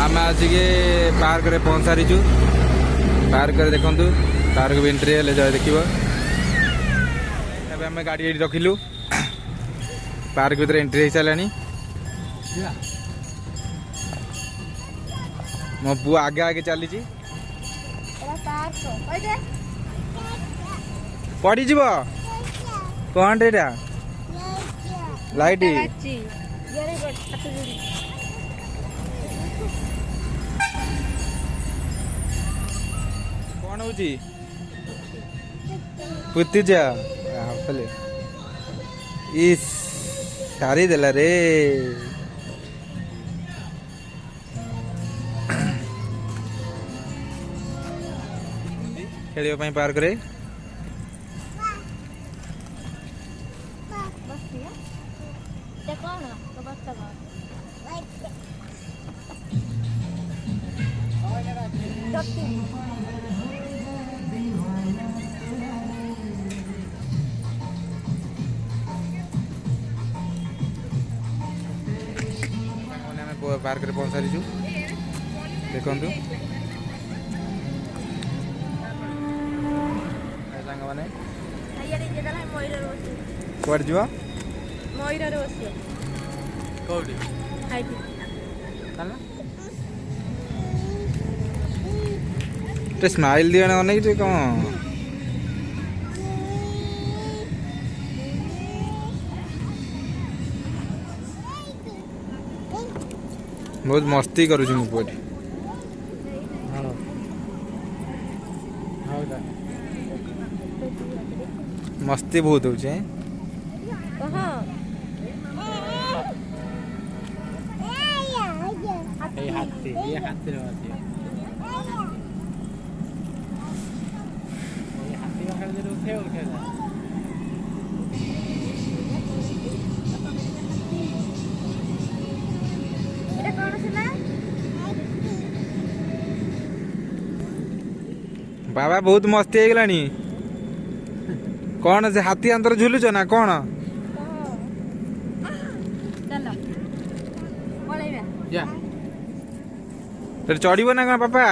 आम आसिक पार्क रे पहुँच सारीचु। पार्क रे देखु पार्क भी एंट्री हेले जाए देख आम गाड़ी ये रखिलु पार्क भीतर एंट्री हो सारा। मो पु आगे आगे चली पड़ी जीव कौन रे लाइट कौन हो पुती जा इस सारी देला रे खेल पार्क रे पार्क रे पहुँच सारीचु देखु सांग मैंने कौट जीव स्माइल दिए अनेक कौन बहुत मस्ती करुची मु पुआटी मस्ती बहुत हो बाबा बहुत मस्ती हो गलानी कौन से हाथी अंतर झुलुच ना कौन चढ़ ना कौन पापा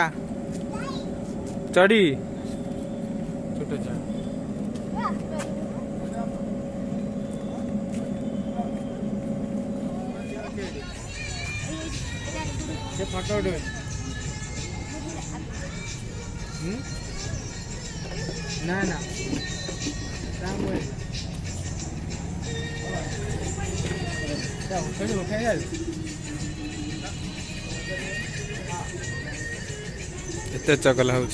चढ़ी फोटो ना ना एते चकला हो